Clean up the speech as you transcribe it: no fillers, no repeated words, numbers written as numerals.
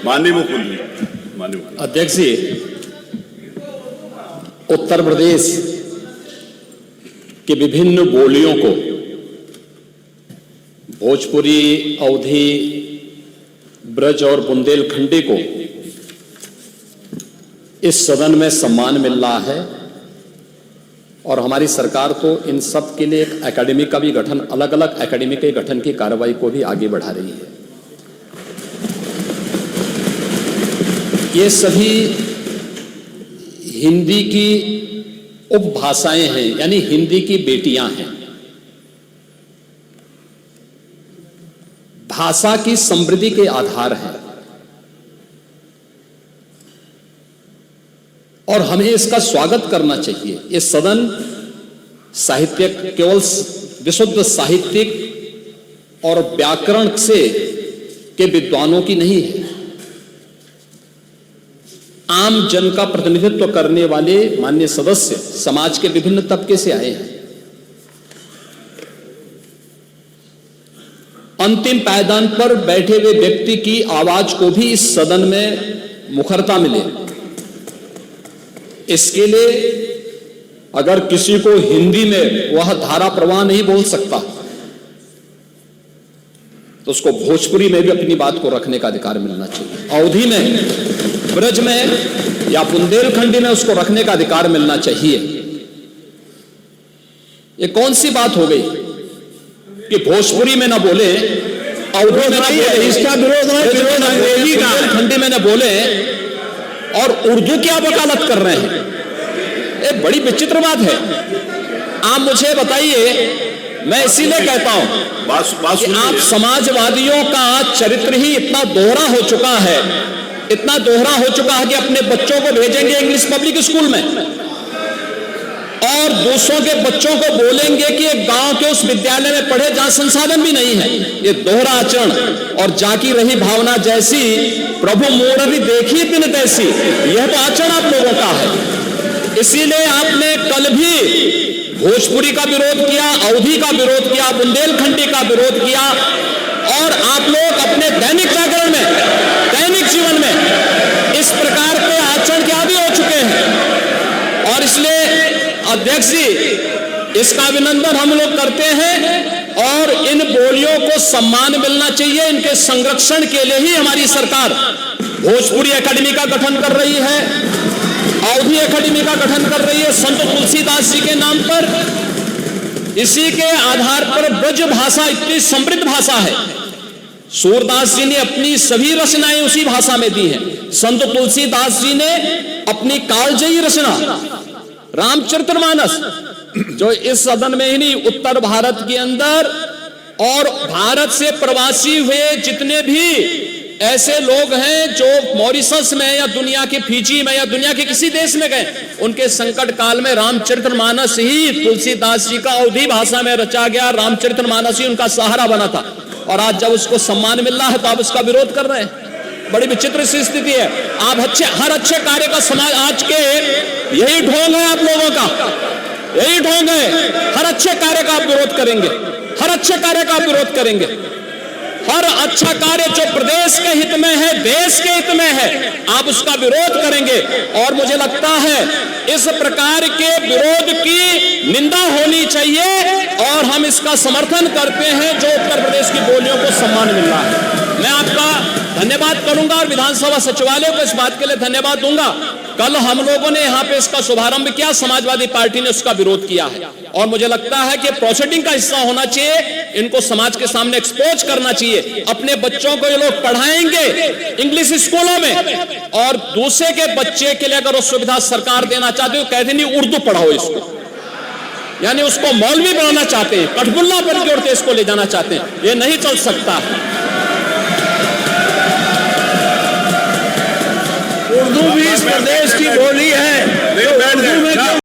माननीय मुख्यमंत्री। अध्यक्ष जी, उत्तर प्रदेश की विभिन्न बोलियों को, भोजपुरी, अवधी, ब्रज और बुंदेलखंडी को इस सदन में सम्मान मिल रहा है और हमारी सरकार तो इन सब के लिए एक एकेडमी का भी गठन, अलग अलग एकेडमी के गठन की कार्रवाई को भी आगे बढ़ा रही है। ये सभी हिंदी की उपभाषाएं हैं, यानी हिंदी की बेटियां हैं। भाषा की समृद्धि के आधार हैं और हमें इसका स्वागत करना चाहिए। ये सदन साहित्य केवल विशुद्ध साहित्यिक और व्याकरण से के विद्वानों की नहीं है, आम जन का प्रतिनिधित्व करने वाले माननीय सदस्य समाज के विभिन्न तबके से आए हैं। अंतिम पायदान पर बैठे हुए व्यक्ति की आवाज को भी इस सदन में मुखरता मिले, इसके लिए अगर किसी को हिंदी में वह धारा प्रवाह नहीं बोल सकता तो उसको भोजपुरी में भी अपनी बात को रखने का अधिकार मिलना चाहिए, अवधी में, ब्रज में या बुंदेलखंडी में उसको रखने का अधिकार मिलना चाहिए। ये कौन सी बात हो गई कि भोजपुरी में ना बोले, अवधी में ना बोले, इसका विरोध है, बुंदेलखंडी में ना बोले और उर्दू की आप वकालत कर रहे हैं। ये बड़ी विचित्र बात है। आप मुझे बताइए, मैं इसीलिए कहता हूं कि आप समाजवादियों का चरित्र ही इतना दोहरा हो चुका है, इतना दोहरा हो चुका है कि अपने बच्चों को भेजेंगे इंग्लिश पब्लिक स्कूल में और दूसरों के बच्चों को बोलेंगे कि एक गांव के उस विद्यालय में पढ़े जहां संसाधन भी नहीं है। ये दोहरा आचरण और जाकी रही भावना जैसी प्रभु मोररी देखी बिन तैसी, यह तो आचरण आप लोगों का है। इसीलिए आपने कल भी भोजपुरी का विरोध किया, अवधी का विरोध किया, बुंदेलखंडी का विरोध किया और आप लोग अपने दैनिक जागरण में, दैनिक जीवन में इस प्रकार के आचरण के आदी हो चुके हैं। और इसलिए अध्यक्ष जी, इसका अभिनंदन हम लोग करते हैं और इन बोलियों को सम्मान मिलना चाहिए। इनके संरक्षण के लिए ही हमारी सरकार भोजपुरी एकेडमी का गठन कर रही है, अवधी एकेडमी का गठन कर रही है संत तुलसीदास जी के नाम पर। इसी के आधार पर ब्रज भाषा इतनी समृद्ध भाषा है। सूरदास जी ने अपनी सभी रचनाएं उसी भाषा में दी हैं। संत तुलसीदास जी ने अपनी कालजयी रचना रामचरितमानस, जो इस सदन में ही नहीं, उत्तर भारत के अंदर और भारत से प्रवासी हुए जितने भी ऐसे लोग हैं जो मॉरिशस में या दुनिया के फिजी में या दुनिया के किसी देश में गए, उनके संकट काल में रामचरितमानस ही तुलसीदास जी का अवधी भाषा में रचा गया, रामचरितमानस ही उनका सहारा बना था। और आज जब उसको सम्मान मिल रहा है तो आप उसका विरोध कर रहे हैं। बड़ी विचित्र सी स्थिति है। आप हर अच्छे कार्य का समाज, आज के यही ढोंग है आप लोगों का, यही ढोंग है। हर अच्छे कार्य का आप विरोध करेंगे, हर अच्छे कार्य का आप विरोध करेंगे। हर अच्छा कार्य जो प्रदेश के हित में है, देश के हित में है, आप उसका विरोध करेंगे। और मुझे लगता है इस प्रकार के विरोध की निंदा होनी चाहिए और हम इसका समर्थन करते हैं जो उत्तर प्रदेश की बोलियों को सम्मान मिल रहा है। मैं आपका धन्यवाद करूंगा और विधानसभा सचिवालय को इस बात के लिए धन्यवाद दूंगा। कल हम लोगों ने यहाँ पे इसका शुभारंभ किया, समाजवादी पार्टी ने उसका विरोध किया है और मुझे लगता है कि प्रोसीडिंग का हिस्सा होना चाहिए। इनको समाज के सामने एक्सपोज करना चाहिए। अपने बच्चों को ये लोग पढ़ाएंगे इंग्लिश स्कूलों में और दूसरे के बच्चे के लिए अगर वो सुविधा सरकार देना चाहते हो, कहते नहीं उर्दू पढ़ाओ इसको, यानी उसको मौलवी बनाना चाहते हैं, कठपुल्ला पर जोड़ते इसको ले जाना चाहते हैं। ये नहीं चल सकता। उर्दू भी इस प्रदेश की बोली है।